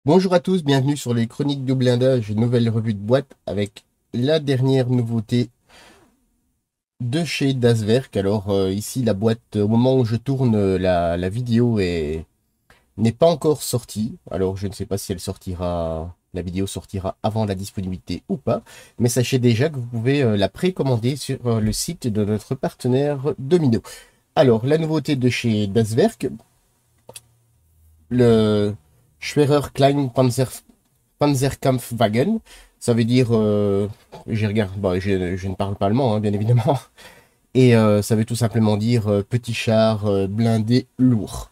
Bonjour à tous, bienvenue sur les Chroniques de blindage, nouvelle revue de boîte avec la dernière nouveauté de chez Dasverk. Alors ici la boîte, au moment où je tourne la vidéo n'est pas encore sortie. Alors je ne sais pas si la vidéo sortira avant la disponibilité ou pas. Mais sachez déjà que vous pouvez la précommander sur le site de notre partenaire Domino. Alors la nouveauté de chez Dasverk, le Schwerer Klein Panzerkampfwagen. Ça veut dire, j'ai regardé, bon, je ne parle pas allemand, hein, bien évidemment. Et ça veut tout simplement dire petit char blindé lourd.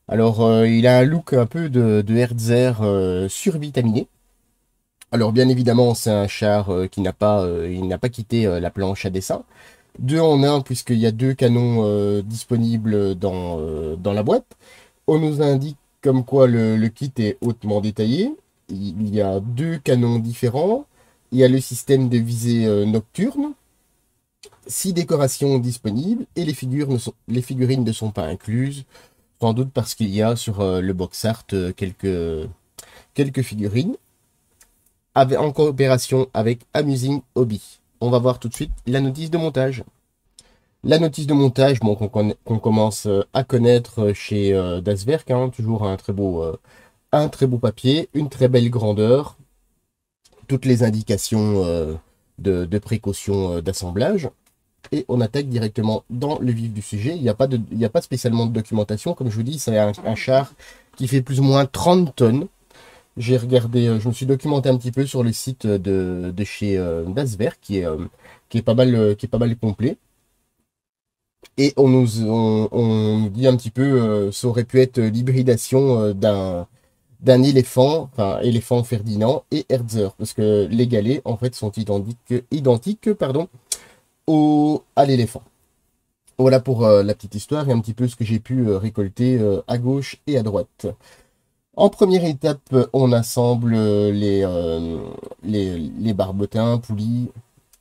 Alors, il a un look un peu de Herzer survitaminé. Alors, bien évidemment, c'est un char il n'a pas quitté la planche à dessin. Deux en un, puisqu'il y a deux canons disponibles dans la boîte. On nous indique comme quoi le kit est hautement détaillé. Il y a deux canons différents. Il y a le système de visée nocturne. Six décorations disponibles et les figurines ne sont pas incluses. Sans doute parce qu'il y a sur le box art quelques figurines en coopération avec Amusing Hobby. On va voir tout de suite la notice de montage. La notice de montage, bon, qu'on commence à connaître chez Dasverk, hein, toujours un très beau papier, une très belle grandeur, toutes les indications de précaution d'assemblage. Et on attaque directement dans le vif du sujet. Il y a pas spécialement de documentation. Comme je vous dis, c'est un char qui fait plus ou moins 30 tonnes. J'ai regardé, je me suis documenté un petit peu sur le site de chez Dasverk, qui est pas mal complet. Et on nous dit un petit peu, ça aurait pu être l'hybridation d'un éléphant, enfin éléphant Ferdinand et Herzer, parce que les galets en fait sont identiques pardon, à l'éléphant. Voilà pour la petite histoire et un petit peu ce que j'ai pu récolter à gauche et à droite. En première étape, on assemble les barbotins, poulies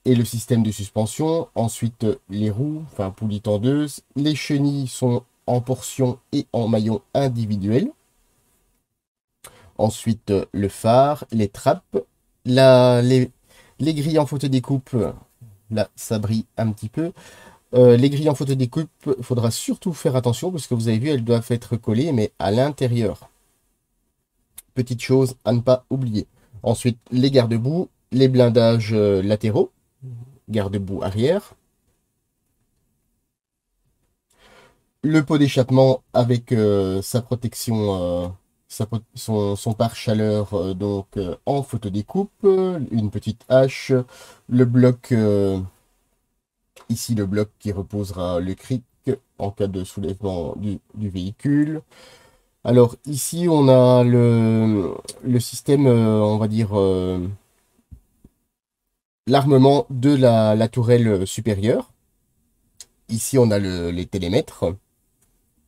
et le système de suspension. Ensuite, les roues, enfin poulies tendeuses. Les chenilles sont en portions et en maillons individuels. Ensuite, le phare, les trappes, la, les grilles en photodécoupe. Là, ça brille un petit peu. Les grilles en photodécoupe, il faudra surtout faire attention parce que vous avez vu, elles doivent être collées, mais à l'intérieur. Petite chose à ne pas oublier. Ensuite, les garde-boue, les blindages latéraux, garde-boue arrière, le pot d'échappement avec sa protection, son pare-chaleur en photodécoupe, une petite hache, le bloc, ici le bloc qui reposera le cric en cas de soulèvement du véhicule. Alors ici on a le système, on va dire, l'armement de la tourelle supérieure. Ici on a les télémètres.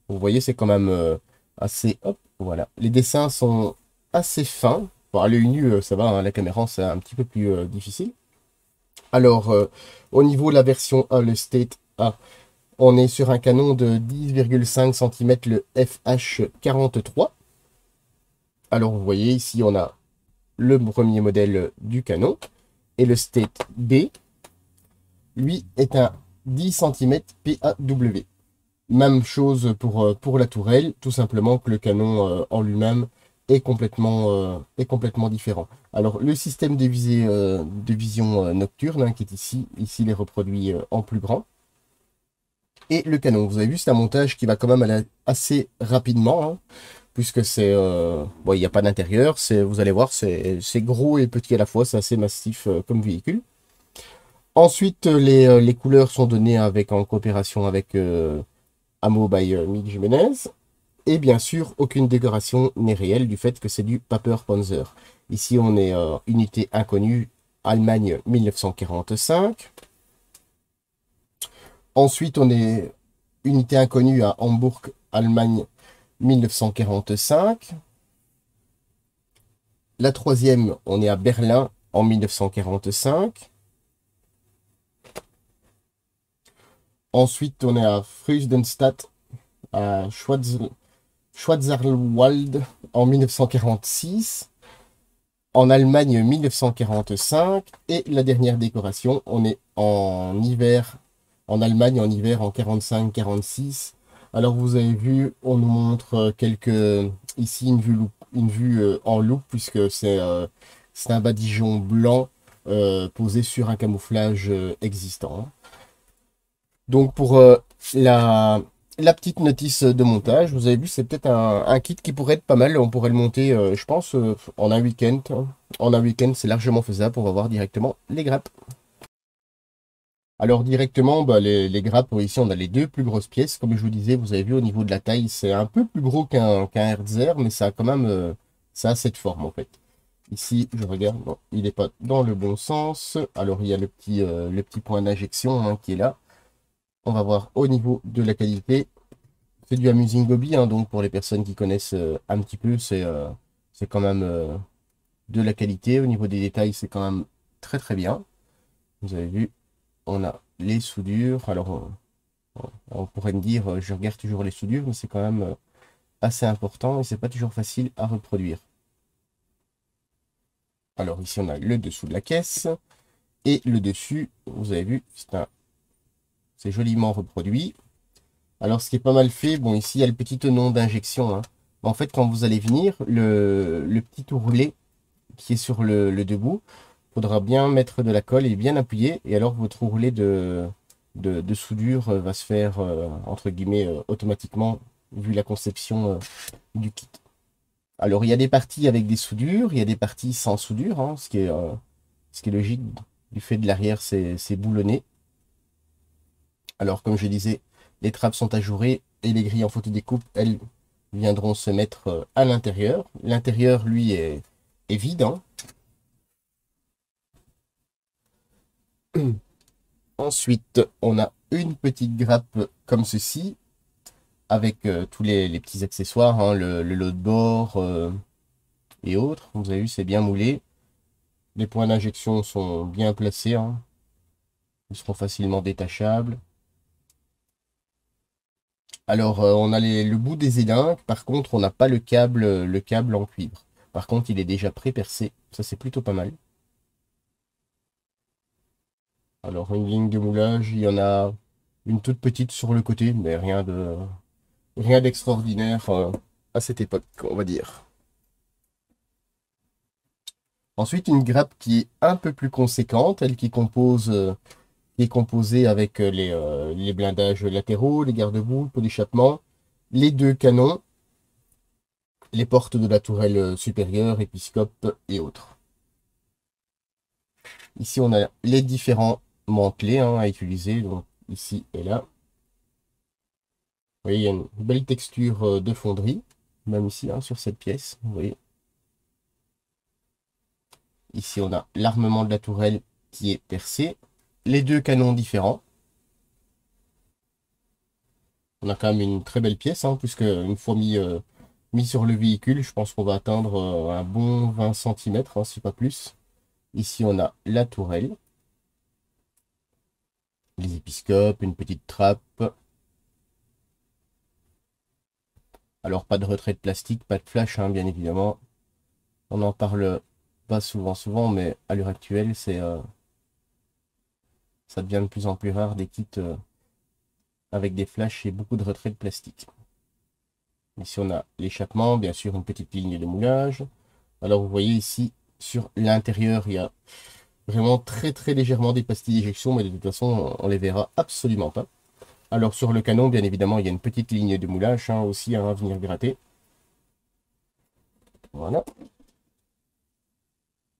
Vous voyez, c'est quand même assez... Hop, voilà. Les dessins sont assez fins. Bon, à l'œil nu, ça va, hein, la caméra, c'est un petit peu plus difficile. Alors, au niveau de la version A, le State A, on est sur un canon de 10,5 cm, le FH43. Alors, vous voyez, ici, on a le premier modèle du canon. Et le State B, lui, est un 10 cm PAW. Même chose pour la tourelle, tout simplement que le canon en lui-même est complètement différent. Alors, le système de vision nocturne, hein, qui est ici il est reproduit en plus grand. Et le canon, vous avez vu, c'est un montage qui va quand même aller assez rapidement, hein, puisque bon, il n'y a pas d'intérieur, vous allez voir, c'est gros et petit à la fois, c'est assez massif comme véhicule. Ensuite, les couleurs sont données en coopération avec Amo by Mick Jimenez. Et bien sûr, aucune décoration n'est réelle du fait que c'est du Paper Panzer. Ici, on est unité inconnue, Allemagne 1945. Ensuite, on est unité inconnue à Hambourg, Allemagne 1945. La troisième, on est à Berlin en 1945. Ensuite, on est à Freudenstadt, à Schwarzwald en 1946. En Allemagne, 1945. Et la dernière décoration, on est en hiver, en Allemagne, en hiver, en 45-46. Alors, vous avez vu, on nous montre ici une vue en loupe, puisque c'est un badigeon blanc posé sur un camouflage existant. Donc, pour la petite notice de montage, vous avez vu, c'est peut-être un kit qui pourrait être pas mal. On pourrait le monter, je pense, en un week-end. En un week-end, c'est largement faisable. On va voir directement les grappes. Alors directement, bah, les grappes, ici, on a les deux plus grosses pièces. Comme je vous disais, vous avez vu au niveau de la taille, c'est un peu plus gros qu'un Hertzer, mais ça a quand même ça a cette forme en fait. Ici, je regarde, non, il n'est pas dans le bon sens. Alors il y a le petit point d'injection hein, qui est là. On va voir au niveau de la qualité. C'est du Amusing Hobby, hein, donc pour les personnes qui connaissent un petit peu, c'est quand même de la qualité. Au niveau des détails, c'est quand même très très bien. Vous avez vu, on a les soudures. Alors, on pourrait me dire, je regarde toujours les soudures, mais c'est quand même assez important et c'est pas toujours facile à reproduire. Alors ici, on a le dessous de la caisse et le dessus, vous avez vu, c'est joliment reproduit. Alors, ce qui est pas mal fait, bon, ici, il y a le petit tenon d'injection. Hein. En fait, quand vous allez venir, le petit ourlet qui est sur le debout, il faudra bien mettre de la colle et bien appuyer. Et alors, votre ourlet de soudure va se faire, entre guillemets, automatiquement, vu la conception du kit. Alors, il y a des parties avec des soudures, il y a des parties sans soudure, hein, ce qui est logique. Du fait de l'arrière, c'est boulonné. Alors, comme je disais, les trappes sont ajourées et les grilles en photodécoupe, elles, viendront se mettre à l'intérieur. L'intérieur, lui, est vide. Hein. Ensuite, on a une petite grappe comme ceci, avec tous les petits accessoires, hein, le lot de bord et autres. Vous avez vu, c'est bien moulé. Les points d'injection sont bien placés. Hein. Ils seront facilement détachables. Alors, on a le bout des élingues. Par contre, on n'a pas le câble en cuivre. Par contre, il est déjà pré-percé. Ça, c'est plutôt pas mal. Alors, une ligne de moulage, il y en a une toute petite sur le côté, mais rien d'extraordinaire à cette époque, on va dire. Ensuite, une grappe qui est un peu plus conséquente, elle qui est composée avec les blindages latéraux, les garde-boue, le pot d'échappement, les deux canons, les portes de la tourelle supérieure, épiscope et autres. Ici, on a les différents mantelets hein, à utiliser, donc ici et là. Vous voyez, il y a une belle texture de fonderie, même ici, hein, sur cette pièce. Vous voyez. Ici, on a l'armement de la tourelle qui est percé. Les deux canons différents. On a quand même une très belle pièce, hein, puisque une fois mis sur le véhicule, je pense qu'on va atteindre un bon 20 cm, hein, si pas plus. Ici, on a la tourelle. Les épiscopes, une petite trappe. Alors, pas de retrait de plastique, pas de flash, hein, bien évidemment. On en parle pas souvent, mais à l'heure actuelle, ça devient de plus en plus rare des kits avec des flashs et beaucoup de retrait de plastique. Ici, on a l'échappement, bien sûr, une petite ligne de moulage. Alors, vous voyez ici, sur l'intérieur, il y a vraiment très très légèrement des pastilles d'éjection, mais de toute façon, on les verra absolument pas. Alors, sur le canon, bien évidemment, il y a une petite ligne de moulage hein, aussi à venir gratter. Voilà.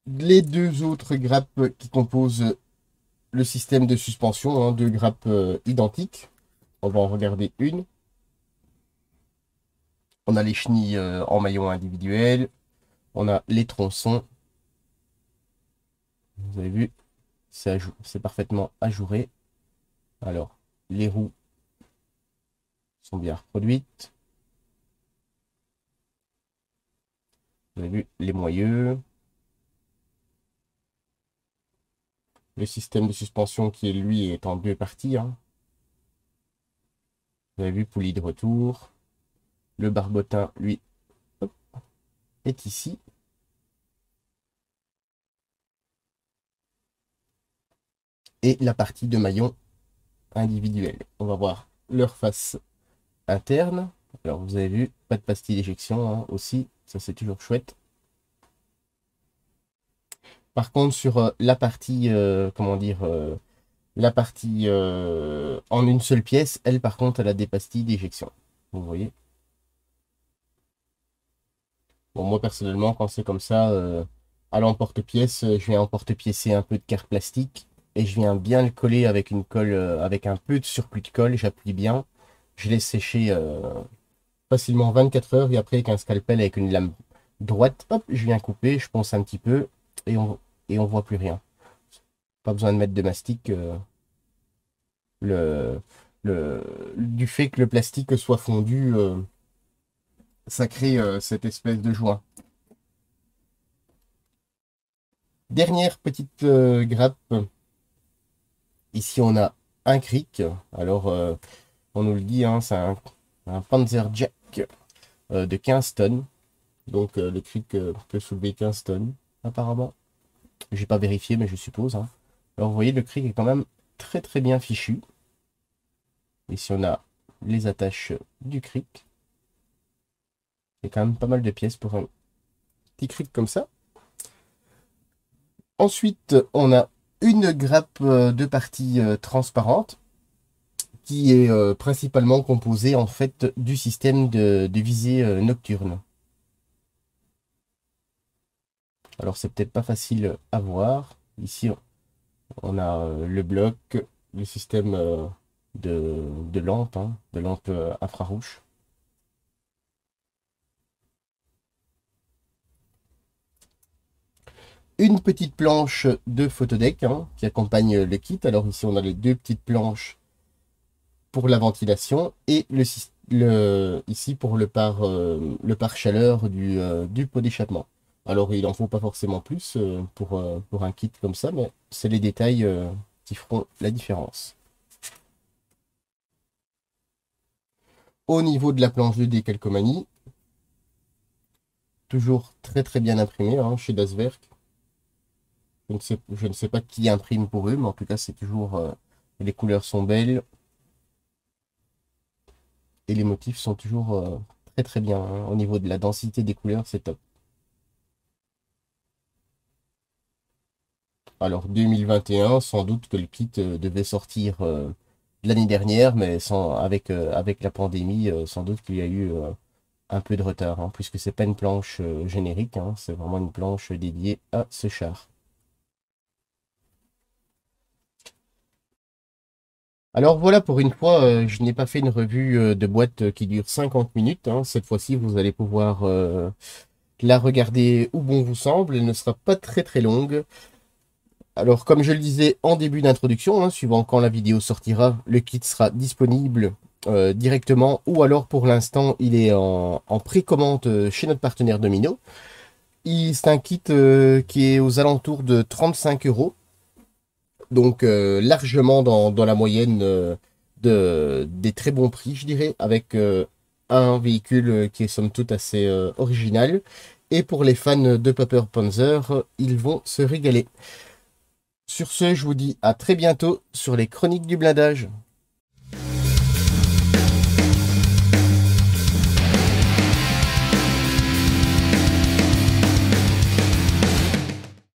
Les deux autres grappes qui composent le système de suspension, hein, deux grappes identiques. On va en regarder une. On a les chenilles en maillon individuel. On a les tronçons. Vous avez vu, c'est parfaitement ajouré. Alors, les roues sont bien reproduites. Vous avez vu les moyeux. Le système de suspension qui, lui, est en deux parties. Hein. Vous avez vu, poulie de retour. Le barbotin, lui, hop, est ici. Et la partie de maillon individuel. On va voir leur face interne. Alors vous avez vu, pas de pastille d'éjection hein, aussi, ça c'est toujours chouette. Par contre sur la partie, comment dire, la partie en une seule pièce, elle par contre elle a des pastilles d'éjection. Vous voyez. Bon moi personnellement quand c'est comme ça, à l'emporte-pièce, je viens emporte-piécer un peu de carte plastique et je viens bien le coller avec une colle, avec un peu de surplus de colle, j'appuie bien, je laisse sécher facilement 24 heures et après avec un scalpel avec une lame droite, hop, je viens couper, je ponce un petit peu et on voit plus rien. Pas besoin de mettre de mastic. Le, du fait que le plastique soit fondu, ça crée cette espèce de joint. Dernière petite grappe. Ici, on a un cric. Alors, on nous le dit, hein, c'est un Panzerjack de 15 tonnes. Donc, le cric peut soulever 15 tonnes, apparemment. J'ai pas vérifié, mais je suppose. Hein. Alors, vous voyez, le cric est quand même très très bien fichu. Ici, on a les attaches du cric. Il y a quand même pas mal de pièces pour un petit cric comme ça. Ensuite, on a une grappe de partie transparente qui est principalement composée en fait du système de visée nocturne. Alors, c'est peut-être pas facile à voir. Ici, on a le bloc, le système de lampe, hein, de lampe infrarouge. Une petite planche de photodeck hein, qui accompagne le kit. Alors ici, on a les deux petites planches pour la ventilation et ici pour le pare-chaleur du pot d'échappement. Alors, il n'en faut pas forcément plus pour un kit comme ça, mais c'est les détails qui feront la différence. Au niveau de la planche de décalcomanie, toujours très très bien imprimé hein, chez Das Werk. Je ne sais pas qui imprime pour eux, mais en tout cas, c'est toujours... les couleurs sont belles. Et les motifs sont toujours très très bien. Hein. Au niveau de la densité des couleurs, c'est top. Alors 2021, sans doute que le kit devait sortir l'année dernière, mais avec la pandémie, sans doute qu'il y a eu un peu de retard, hein, puisque c'est pas une planche générique, hein, c'est vraiment une planche dédiée à ce char. Alors voilà, pour une fois, je n'ai pas fait une revue de boîte qui dure 50 minutes. Hein. Cette fois-ci, vous allez pouvoir la regarder où bon vous semble. Elle ne sera pas très très longue. Alors, comme je le disais en début d'introduction, hein, suivant quand la vidéo sortira, le kit sera disponible directement ou alors pour l'instant, il est en précommande chez notre partenaire Domino. C'est un kit qui est aux alentours de 35 €. Donc, largement dans la moyenne des très bons prix, je dirais, avec un véhicule qui est somme toute assez original. Et pour les fans de Pepper Panzer, ils vont se régaler. Sur ce, je vous dis à très bientôt sur les Chroniques du blindage.